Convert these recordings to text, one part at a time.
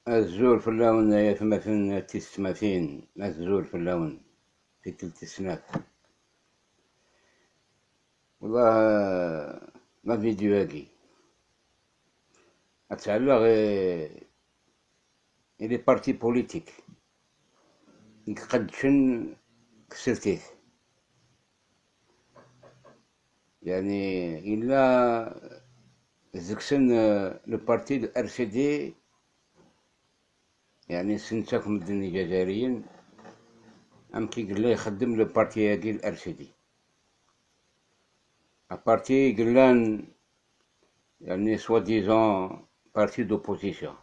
الزور في اللون يتمثل تسمتين الزور في اللون في تلت السنات والله لا فيديو هاكي أتعلق إلي بارتي بوليتيك قدشن كسرتيه يعني إلا زكسن لو بارتي الار سي دي يعني سنتاكم الدنيا جزائريين أم كي قال يخدم لو بارتي هاكي الار سي دي بارتي قلان يعني سوا ديزون بارتي دوبوزيسيون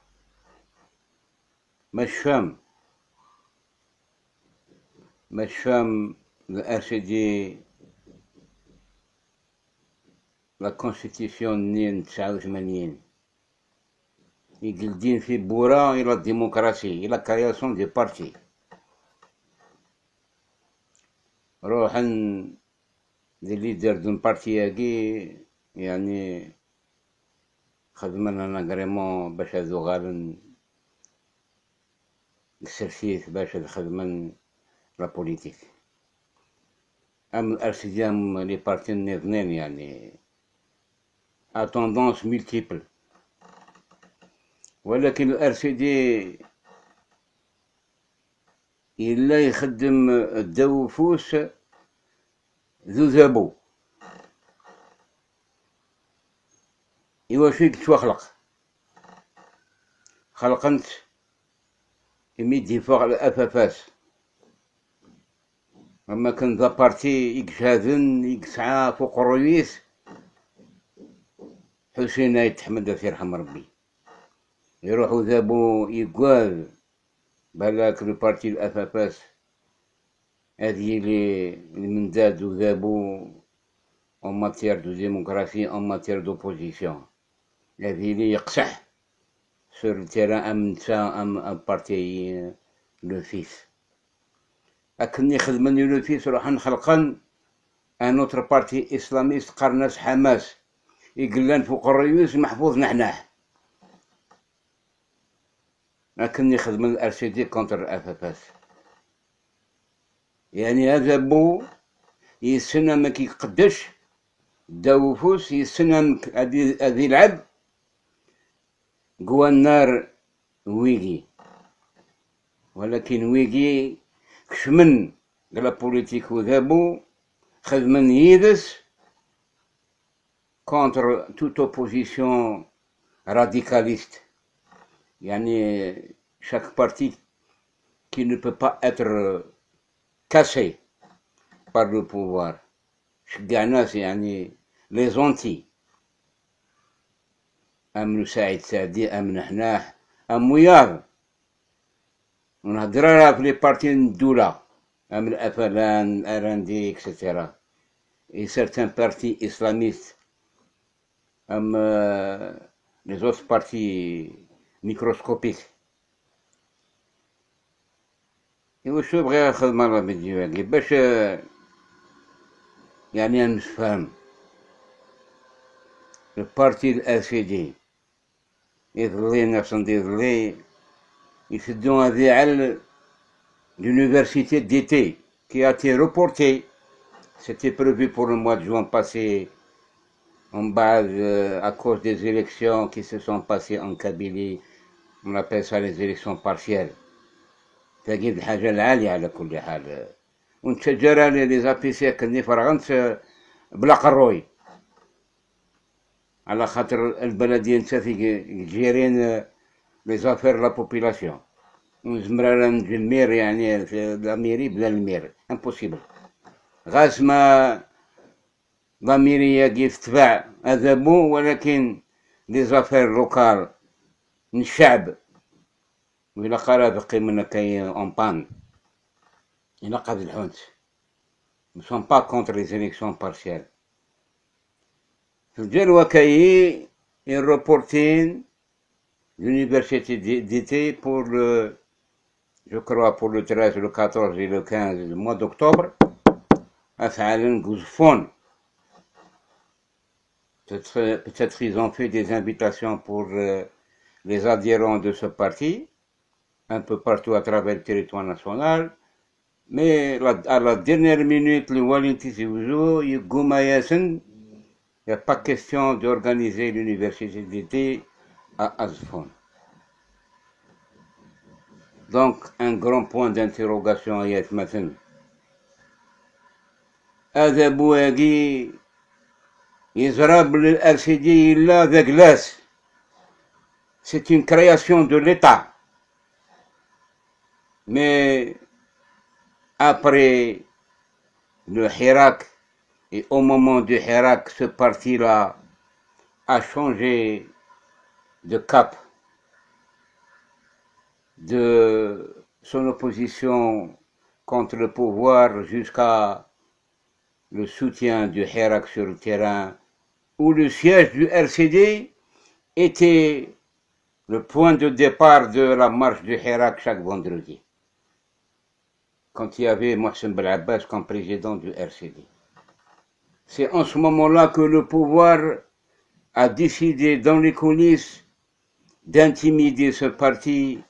مش فاهم الار سي دي لا كونستيتيسيون نين 89 يقلدين في بورا إلى الديمقراطية إلى كرياسيون دي بارتي روحن دي ليدر دون بارتي هاكي يعني خدمنا انا كريمون باش هادو غالن السرسيس باش خدمن لا بوليتيك ام الارسيديام لي بارتي نظنين يعني ا توندونس ملتيبل ولكن الار سي دي إلا يخدم الدوفوس ذو ذابو إواش يتوخلق خلقنت يميدي فوق الأفافاس أما كان ذا بارتي يكشاذن يكسعى فوق الرئيس حسين يتحمد في رحم ربي يروحوا ذابو يقال بلاك لو بارتي الأفافاس هذه اللي من دادو ذابو en matière de démocratie, en matière d'opposition. هذه اللي يقصح sur le terrain أم نتا أم بارتي لو فيس أكني خدمني لو فيس روح نخلقن ان اوتر بارتي اسلاميست قرناس حماس يقلان فوق الرئيس محفوظ نحناه أكني خدمن الار سي دي كونتر الاف اف اس يعني هذا بو يسنى ما كيقدش داوفوس يسنى هذه العب قوى النار ويجي ولكن ويجي كشمن لا بوليتيك وذابو خدمن يدس contre toute opposition radicaliste يعني chaque parti qui ne peut pas être cassé par le pouvoir شجع ناس يعني les anti أم نساعد سعدي أم نحناح أم وياه ونهضر لها في لي بارتي الدولة أم الأفلان الأراندي إكسيتيرا et certains partis islamistes أم les autres partis microscopiques وشو بغي ياخذ مرة فيديو هاكي باش يعني نفهم البارتي الأسيدي يظلي نفسن يظلي يسدون هذه على l'université d'été qui a été reportée. C'était prévu pour le mois de juin passé en base à cause des élections qui se sont passées en Kabylie. On appelle ça les élections partielles. تجد الحاجة العالية على كل حال ونتشجر لي زابيسي كني فرغنت بلا قروي على خاطر البلدية نتافي جيرين لي زافير لا بوبيلاسيون ونزمر نجي المير يعني في لا ميري بلا المير امبوسيبل غاس ما لا ميري كيف تباع هذا بو ولكن لي زافير لوكال من الشعب وإلا قرا بقي منا كاين اون بان إلا قاد الحونت ne sont pas contre les élections partielles. في الجلوة كاي reporting l'université d'été pour le, je crois pour le 13, le 14 et le 15 du mois d'octobre أفعال قزفون. Peut-être ils ont fait des invitations pour les adhérents de ce parti un peu partout à travers le territoire national. Mais à la dernière minute, le Walenti Siouzo, il n'y a pas question d'organiser l'université d'été à Azfon. Donc, un grand point d'interrogation à Yet Matin. هذا بواقي يزرب للRCD là de glace. C'est une création de l'État. Mais après le Hirak, et au moment du Hirak, ce parti-là a changé de cap de son opposition contre le pouvoir jusqu'à le soutien du Hirak sur le terrain, où le siège du RCD était le point de départ de la marche du Hirak chaque vendredi, quand il y avait Mohsen Belabbas comme président du RCD. C'est en ce moment-là que le pouvoir a décidé dans les coulisses d'intimider ce parti,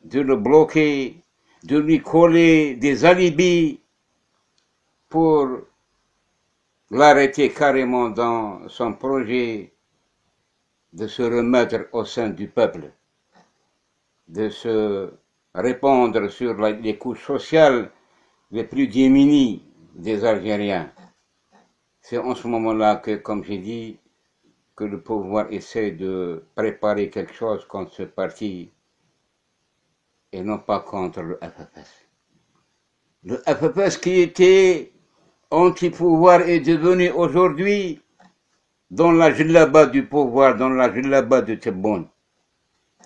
de le bloquer, de lui coller des alibis pour l'arrêter carrément dans son projet de se remettre au sein du peuple, de se répandre sur les couches sociales les plus démunies des Algériens. C'est en ce moment-là que, comme j'ai dit, que le pouvoir essaie de préparer quelque chose contre ce parti et non pas contre le FFS. Le FFS qui était anti-pouvoir est devenu aujourd'hui dans la djellaba du pouvoir, dans la djellaba de Tebboune.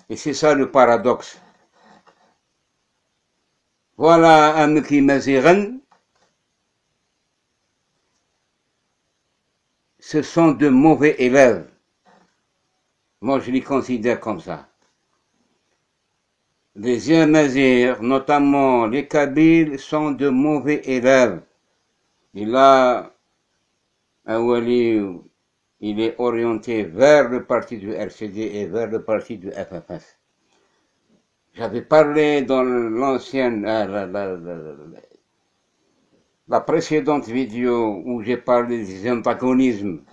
Et c'est ça le paradoxe. Voilà un qui Maziran. Ce sont de mauvais élèves. Moi, je les considère comme ça. Les Yamazirs, notamment les Kabyles, sont de mauvais élèves. Et là, Awali, il est orienté vers le parti du RCD et vers le parti du FFS. J'avais parlé dans l'ancienne, la précédente vidéo où j'ai parlé des antagonismes.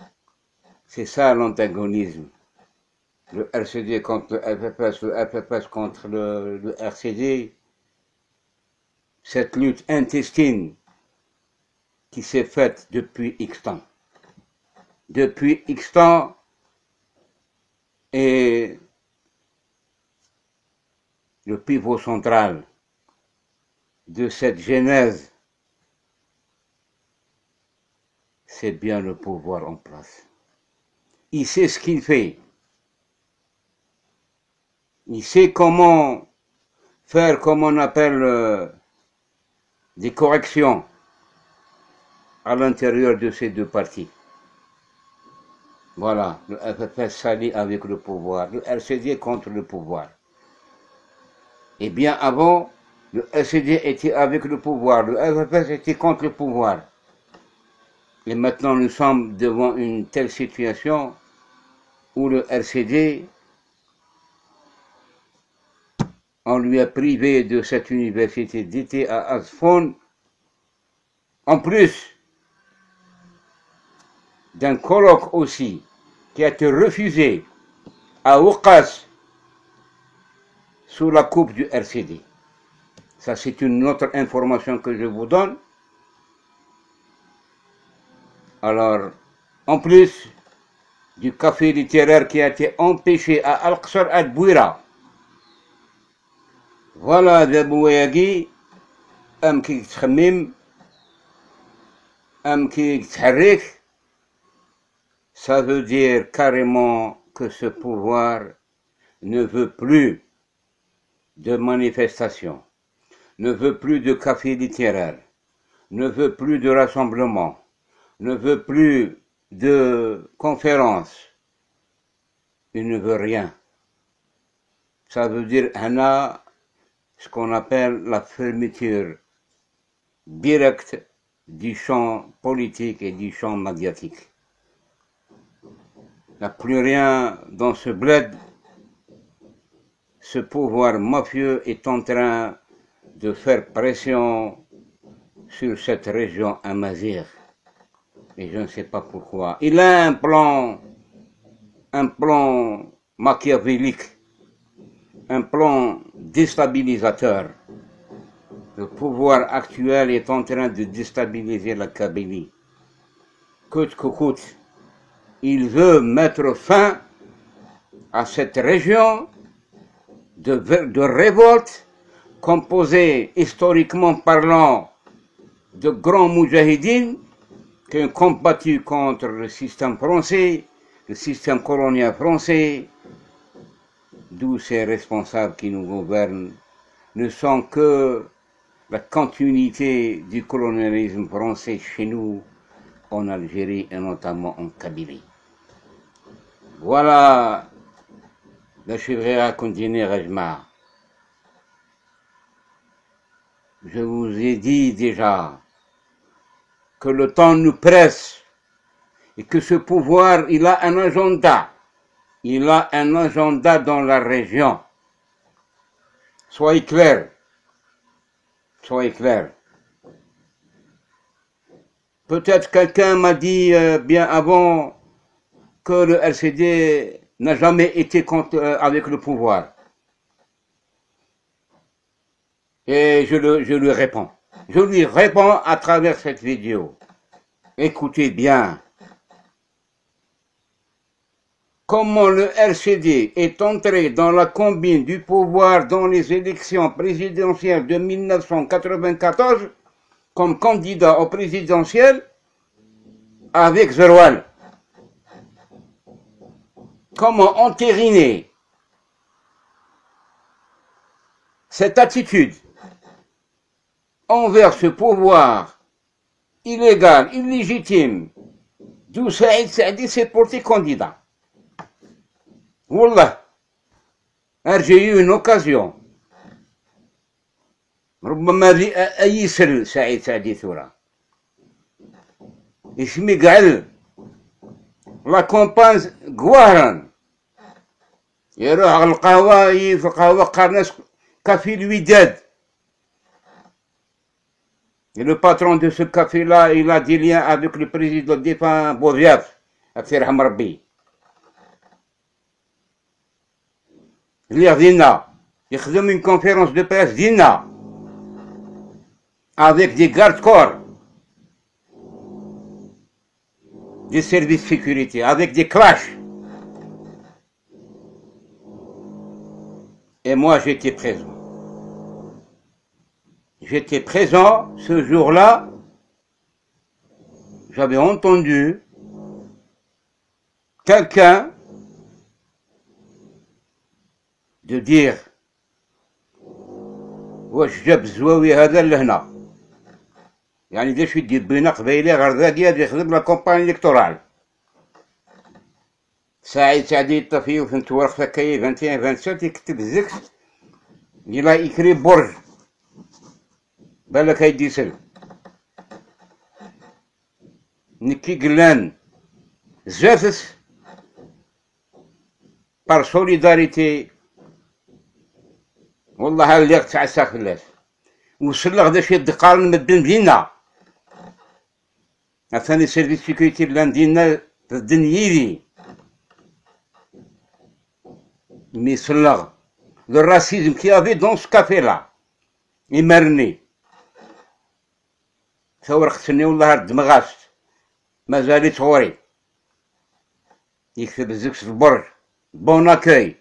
C'est ça l'antagonisme. Le RCD contre le FFS contre le RCD. Cette lutte intestine qui s'est faite depuis X temps. Depuis X temps, et le pivot central de cette genèse, c'est bien le pouvoir en place. Il sait ce qu'il fait. Il sait comment faire, comme on appelle, des corrections à l'intérieur de ces deux partis. Voilà, le FFS s'allie avec le pouvoir, le RCD contre le pouvoir. Et bien avant, le RCD était avec le pouvoir, le FFS était contre le pouvoir. Et maintenant, nous sommes devant une telle situation où le RCD, on lui a privé de cette université d'été à Azfon, en plus d'un colloque aussi qui a été refusé à Ouqas sous la coupe du RCD. Ça, c'est une autre information que je vous donne. Alors, en plus du café littéraire qui a été empêché à Al-Qsar al-Bouira, voilà de Bouayagui, am qui tchemim, am qui tcharik. Ça veut dire carrément que ce pouvoir ne veut plus de manifestations, ne veut plus de café littéraire, ne veut plus de rassemblements, ne veut plus de conférences. Il ne veut rien. Ça veut dire ce qu'on appelle la fermeture directe du champ politique et du champ médiatique. Il n'y a plus rien dans ce bled ce pouvoir mafieux est en train de faire pression sur cette région amazigh. Et je ne sais pas pourquoi. Il a un plan machiavélique, un plan déstabilisateur. Le pouvoir actuel est en train de déstabiliser la Kabylie. Coûte que coûte, il veut mettre fin à cette région de révolte composée, historiquement parlant, de grands moudjahidines qui ont combattu contre le système français, le système colonial français, d'où ces responsables qui nous gouvernent ne sont que la continuité du colonialisme français chez nous, en Algérie et notamment en Kabylie. Voilà le chevrier continuer Rajma. Je vous ai dit déjà que le temps nous presse et que ce pouvoir, il a un agenda. Il a un agenda dans la région. Soyez clairs. Soyez clairs. Peut-être quelqu'un m'a dit bien avant que le LCD n'a jamais été avec le pouvoir. Et je lui réponds. Je lui réponds à travers cette vidéo. Écoutez bien. Comment le LCD est entré dans la combine du pouvoir dans les élections présidentielles de 1994 comme candidat au présidentiel avec Zeroual. Comment entériner cette attitude envers ce pouvoir illégal, illégitime, d'où Saïd Saadi s'est porté candidat. Wallah, j'ai eu une occasion. ربما يسر سعيد سعدي ثورة يسمي قال لا كومبانز قوارن يروح على القهوة في القهوة قارناس كافي الوداد. Et le patron de ce café-là, il a des liens avec le président défunt Bouviaf, Afir Hamrabi. Il dit il fait une conférence de presse d'Ina avec des gardes-corps, des services de sécurité, avec des clashs. Et moi, j'étais présent. J'étais présent ce jour-là. J'avais entendu quelqu'un de dire واش جاب الزواوي هذا لهنا يعني داش يدير بينا قبايلي غرزاقي غادي يخدم لا كومباني الكتورال. سعيد سعدي طفي وفهمت ورقه كاي 21 27 يكتب الزكس يلا يكري برج بالك هيدي سل نكي قلان زافس بار سوليداريتي والله اللي تاع الساخلات وصل غدا شي دقارن مدن دينا ثاني سيرفيس سيكوريتي بلان دينا في الدنيا مي صلغ لو راسيزم كي افي دون سو كافي لا يمرني ثورة خصني والله هاد دمغاست مازالي تغوري يكتب الزكس في البرج بون اكاي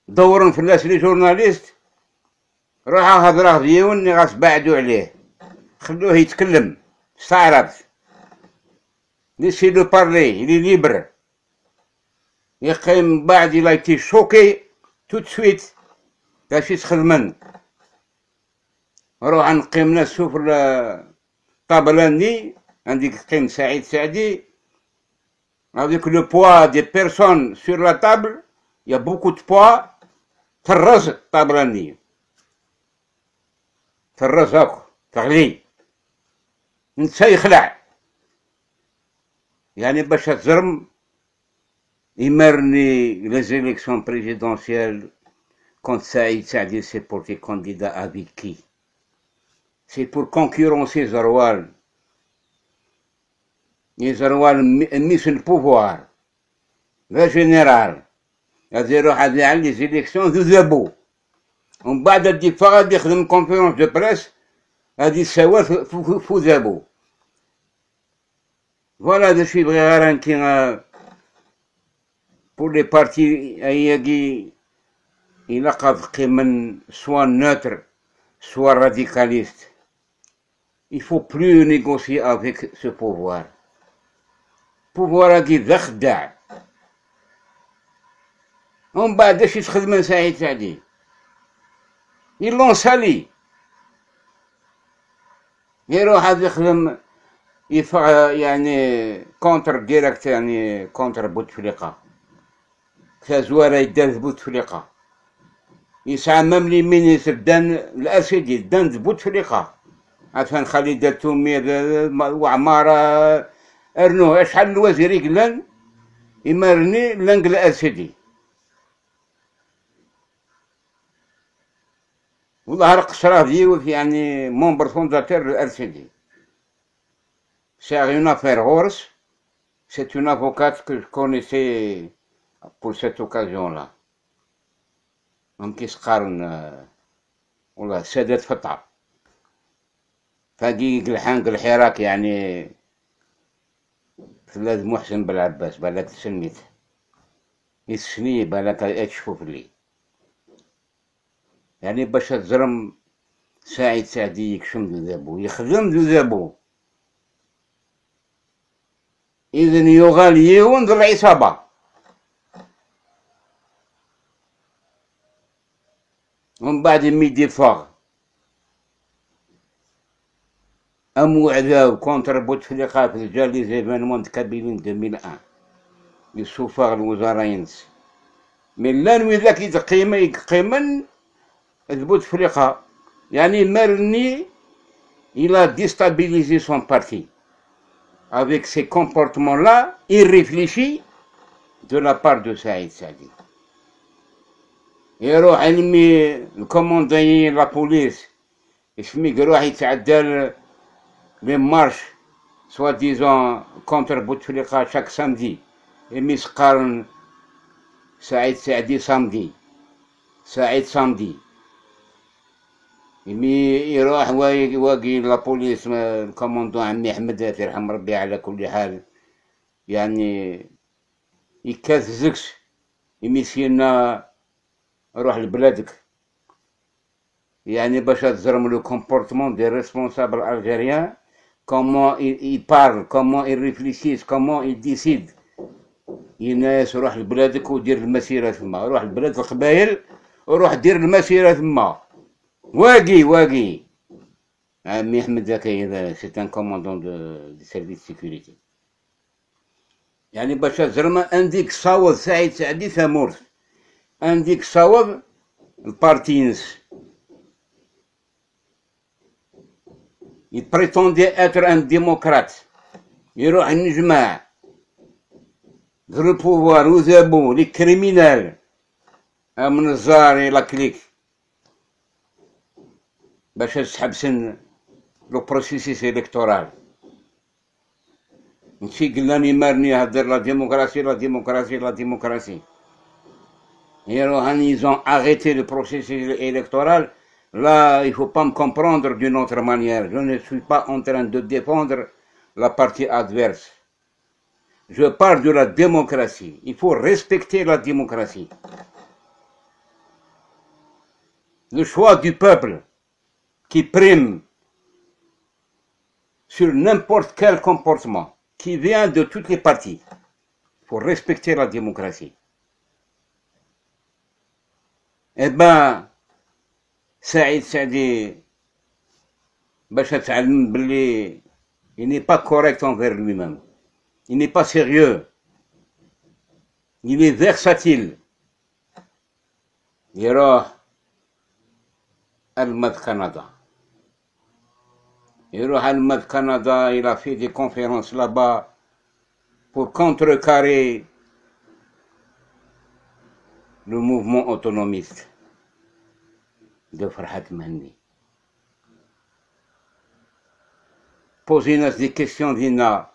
دورن في الناس لي جورناليست روح هضره ديالوني غاس بعدو عليه خلوه يتكلم استعرض ليسي لو بارلي il est libre يقيم بعد il a été choqué tout de suite باش يتخدمن روح نقيم ناس شوف الطابلاني عندي قيم سعيد سعدي avec le poids des personnes sur la table il y a beaucoup de poids فرز الطابلاني فرز هاكو تغلي نتا يخلع يعني باش تزرم يمرني les élections présidentielles quand Saïd Saadi s'est porté candidat avec qui? C'est pour concurrencer Zarwal. Et Zarwal mis sur le pouvoir. Le général. غادي يروح على les élections ذو ذابو. ومن بعد الدفاع غادي يخدم conférence de presse غادي يساوى في ذابو. Voilà de suivre غير pour les partis ayagi il a قيمة soit neutre soit radicaliste. Il faut plus négocier avec ce pouvoir. Pouvoir غادي ذخدع. ومن بعد اش يتخدم سعيد سعدي. Ils l'ont sali. يروح هذا يخدم يعني كونتر ديريكت يعني كونتر بوتفليقة كزوارة يدان بوتفليقة يسعى مم لي مينيستر دان الاسيدي دان بوتفليقة عشان خالد التومير وعمارة ارنو شحال الوزير يقلن يمرني لانق الاسيدي والله رق شراه ديو يعني ممبر فونداتير الاسيدي. C'est une affaire Horse. C'est une avocate que je connaissais pour cette occasion-là. ممكن قارن والله سادات فتحة فاقي قلحان الحراك يعني فلاذ محسن بالعباس بالك تسميت يسني بالك اتشوف لي يعني باش تزرم سعيد سعدي يكشم ذو ذابو يخدم ذو ذابو إذن يغاليون ذو العصابة ومن بعد ميدي فاغ أموعداو كونتر بوتفليقة في الجالي زيفانمون كابيلين 2001 يسوفاغ الوزراينس من لان وذاك يقيمن بوتفليقة يعني مرني il a déstabilisé son parti avec ces comportements-là irréfléchis de la part de Saïd Saadi. يروح علمي الكومونداني لا بوليس اسمي يروح يتعدى les marches soi-disant contre Bouteflika chaque samedi يميس قارن سعيد سعدي samedi سعيد samedi يمي يروح واقي لا بوليس الكوموندون عمي احمد يرحم ربي على كل حال يعني يكاثزكش يميسينا روح لبلادك يعني باش تزرم لو كومبورتمون دي ريسبونسابل الجيريان comment ils parlent, comment ils réfléchissent, comment ils décident. الناس روح لبلادك ودير المسيرة ثما، روح لبلاد القبايل وروح دير المسيرة ثما. واقي عمي أحمد زكي هذا سي ان كوموندون دو سيرفيس سيكوريتي. يعني باش زرما عندك صاوب سعيد سعدي ثمورت، عندك صاوب البارتينس. Il prétendait être un démocrate. يروح نجمع ذو البوفوار وذابو لي كريمينال من الزاري لا كليك باش تحبسن لو بروسيسيس الكتورال. نمشي قلاني مارني هدر لا ديموكراسي لا ديموكراسي لا ديموكراسي. يروح ils ont arrêté le processus électoral. Là, il ne faut pas me comprendre d'une autre manière. Je ne suis pas en train de défendre la partie adverse. Je parle de la démocratie. Il faut respecter la démocratie. Le choix du peuple qui prime sur n'importe quel comportement qui vient de toutes les parties. Il faut respecter la démocratie. Eh ben, Saïd Saadi, باش تعلم باللي il n'est pas correct envers lui-même. Il n'est pas sérieux. Il est versatile. يروح المد كندا. يروح المد كندا. Il a fait des conférences là-bas pour contrecarrer le mouvement autonomiste de Farhat Mahni. Posez-nous des questions, Dina.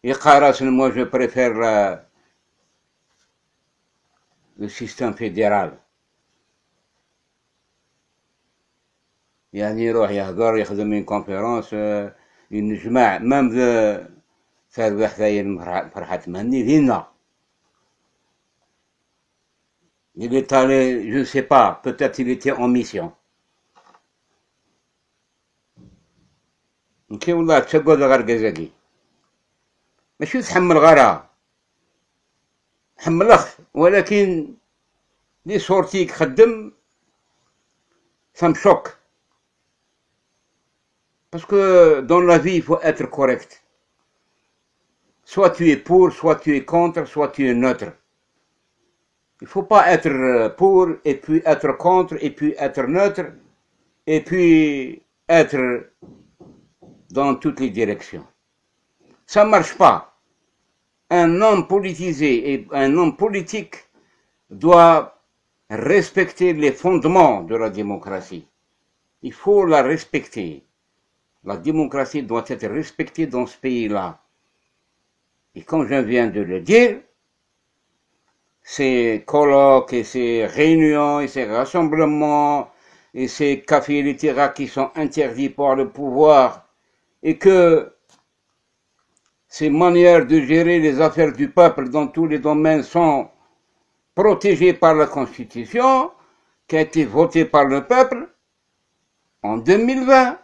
Et Kharas, moi je préfère le système fédéral. يعني يروح يهضر يخدم من كونفيرونس ينجمع مام ثالث حدايا فرحة مهني دينا. Il est allé, je ne sais pas, peut-être il était en mission. نكي والله تشقد غير كزاكي ماشي تحمل غيرها حمل اخ ولكن لي صورتيك خدم ça me choque. Parce que dans la vie, il faut être correct. Soit tu es pour, soit tu es contre, soit tu es neutre. Il ne faut pas être pour, et puis être contre, et puis être neutre, et puis être dans toutes les directions. Ça ne marche pas. Un homme politisé et un homme politique doit respecter les fondements de la démocratie. Il faut la respecter. La démocratie doit être respectée dans ce pays-là. Et comme je viens de le dire, ces colloques et ces réunions et ces rassemblements et ces cafés littéraires qui sont interdits par le pouvoir et que ces manières de gérer les affaires du peuple dans tous les domaines sont protégées par la Constitution qui a été votée par le peuple en 2020.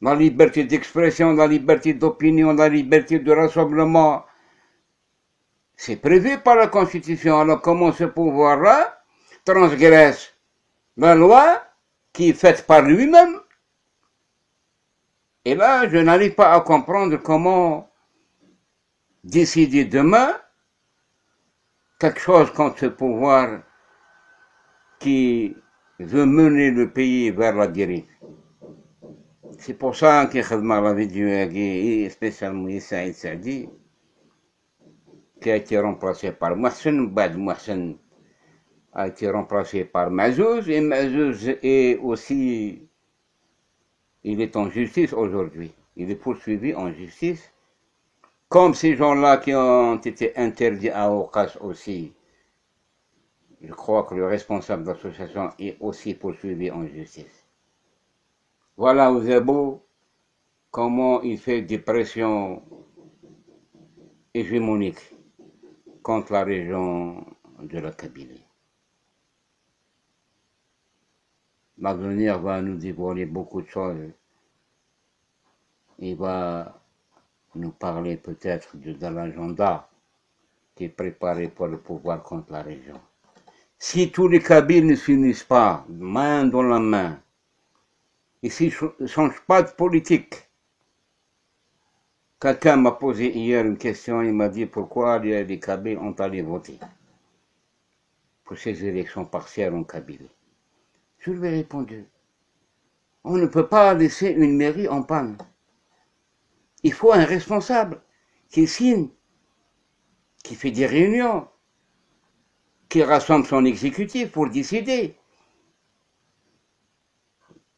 La liberté d'expression, la liberté d'opinion, la liberté de rassemblement, c'est prévu par la Constitution. Alors comment ce pouvoir-là transgresse la loi qui est faite par lui-même? Et là, je n'arrive pas à comprendre comment décider demain quelque chose contre ce pouvoir qui veut mener le pays vers la dérive. C'est pour ça que خدمة la vidéo et spécialement Saïd Saadi qui a été remplacé par Mohsen, Bad Mohsen a été remplacé par Mazouz et Mazouz est aussi, il est en justice aujourd'hui, il est poursuivi en justice, comme ces gens-là qui ont été interdits à Ouqas aussi. Je crois que le responsable de l'association est aussi poursuivi en justice. Voilà Ouzebou, comment il fait des pressions hégémoniques contre la région de la Kabylie. L'avenir va nous dévoiler beaucoup de choses. Il va nous parler peut-être de l'agenda qui est préparé pour le pouvoir contre la région. Si tous les Kabyles ne s'unissent pas, main dans la main, et s'ils ne changent pas de politique, quelqu'un m'a posé hier une question, il m'a dit pourquoi les Kabyles ont allé voter pour ces élections partielles en Kabylie. Je lui ai répondu, on ne peut pas laisser une mairie en panne. Il faut un responsable qui signe, qui fait des réunions, qui rassemble son exécutif pour décider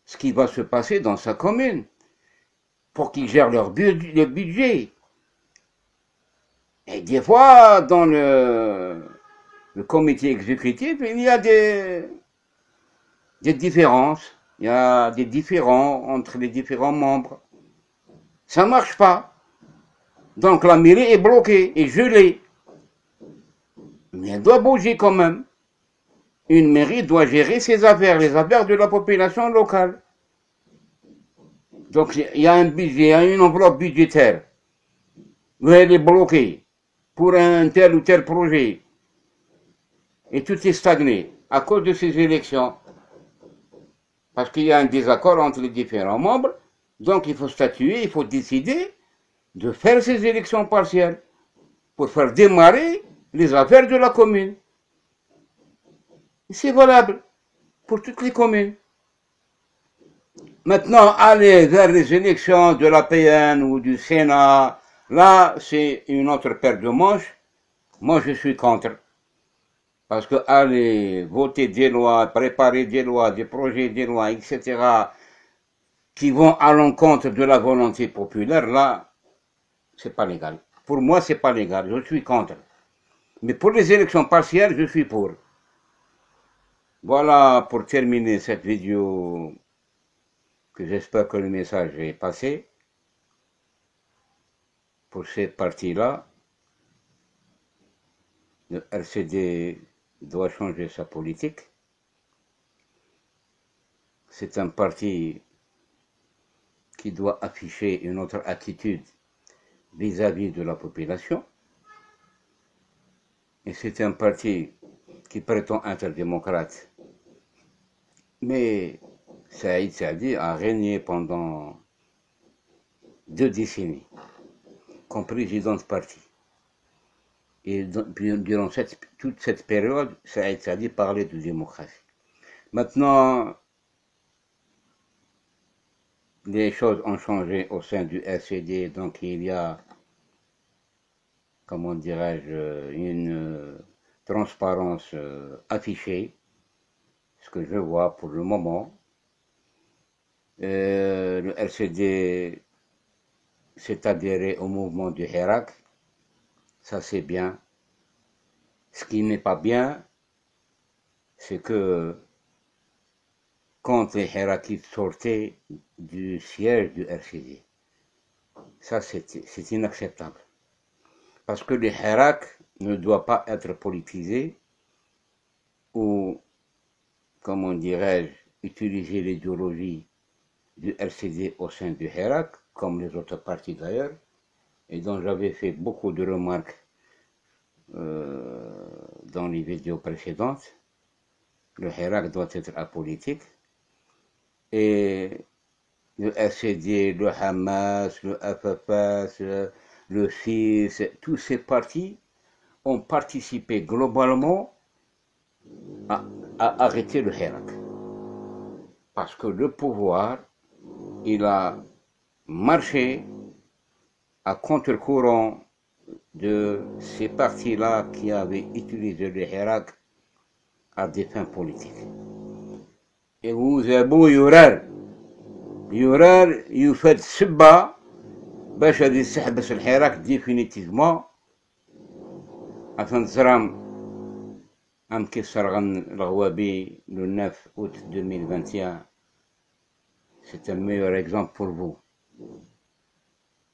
ce qui va se passer dans sa commune, pour qu'ils gèrent le budget. Et des fois, dans le comité exécutif, il y a des différences, il y a des différends entre les différents membres. Ça ne marche pas. Donc la mairie est bloquée et gelée. Mais elle doit bouger quand même. Une mairie doit gérer ses affaires, les affaires de la population locale. Donc il y a un budget, il y a une enveloppe budgétaire. Mais elle est bloquée pour un tel ou tel projet. Et tout est stagné à cause de ces élections. Parce qu'il y a un désaccord entre les différents membres. Donc il faut statuer, il faut décider de faire ces élections partielles pour faire démarrer les affaires de la commune. C'est valable pour toutes les communes. Maintenant, aller vers les élections de la PN ou du Sénat, là, c'est une autre paire de manches. Moi, je suis contre. Parce que aller voter des lois, préparer des lois, des projets de lois, etc., qui vont à l'encontre de la volonté populaire, là, c'est pas légal. Pour moi, c'est pas légal. Je suis contre. Mais pour les élections partielles, je suis pour. Voilà pour terminer cette vidéo, que j'espère que le message est passé. Pour cette partie-là, le RCD doit changer sa politique. C'est un parti qui doit afficher une autre attitude vis-à-vis de la population. Et c'est un parti qui prétend être démocrate. Mais Saïd Saadi a régné pendant 2 décennies comme président de parti. Et durant toute cette période, Saïd Saadi parlait de démocratie. Maintenant, les choses ont changé au sein du RCD, donc il y a, comment dirais-je, une transparence affichée, ce que je vois pour le moment. Le RCD s'est adhéré au mouvement du Hirak, ça c'est bien. Ce qui n'est pas bien, c'est que quand les Hirakites sortaient du siège du RCD, ça c'est inacceptable. Parce que le Hirak ne doit pas être politisé ou, comment dirais-je, utiliser l'idéologie du RCD au sein du Hirak, comme les autres partis d'ailleurs, et dont j'avais fait beaucoup de remarques dans les vidéos précédentes. Le Hirak doit être apolitique. Et le RCD, le Hamas, le FFS, le FIS, tous ces partis ont participé globalement à arrêter le Hirak. Parce que le pouvoir, il a marché à contre-courant de ces partis-là qui avaient utilisé le Hirak à des fins politiques. Et vous avez يورار يفاد سبة باش غادي تحبس الحراك ديفينيتيفمون عشان تزرام عام كيسرغن الغوابي le 9 août 2021. C'est un meilleur exemple pour vous.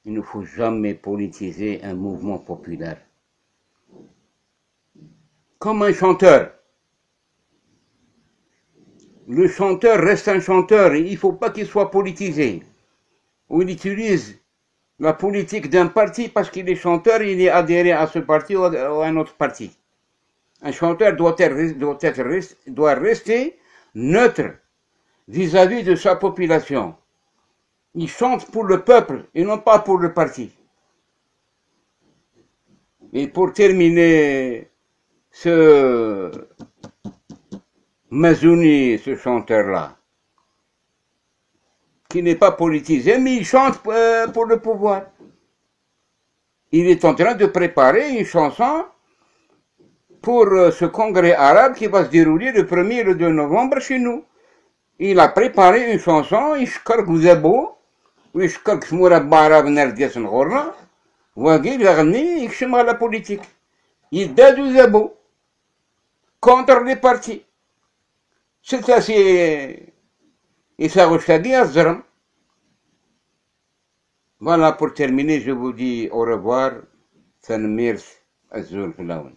Il ne faut jamais politiser un mouvement populaire. Comme un chanteur. Le chanteur reste un chanteur et il ne faut pas qu'il soit politisé. Ou il utilise la politique d'un parti parce qu'il est chanteur, il est adhéré à ce parti ou à un autre parti. Un chanteur doit rester neutre vis-à-vis de sa population. Il chante pour le peuple et non pas pour le parti. Et pour terminer, ce Mazouni, ce chanteur-là, qui n'est pas politisé, mais il chante pour le pouvoir. Il est en train de préparer une chanson pour ce congrès arabe qui va se dérouler le 1er et le 2 novembre chez nous. Il a préparé une chanson, يشكر Gouzabo, ويشكر كسمورة بعرب نرجس نغورنا, وقيل يغني يكشم على la politique. Il dade Zabo contre les partis. C'est assez. Et ça rechague à Zram. Voilà, pour terminer, je vous dis au revoir. Tanmirs Azul Filaoun.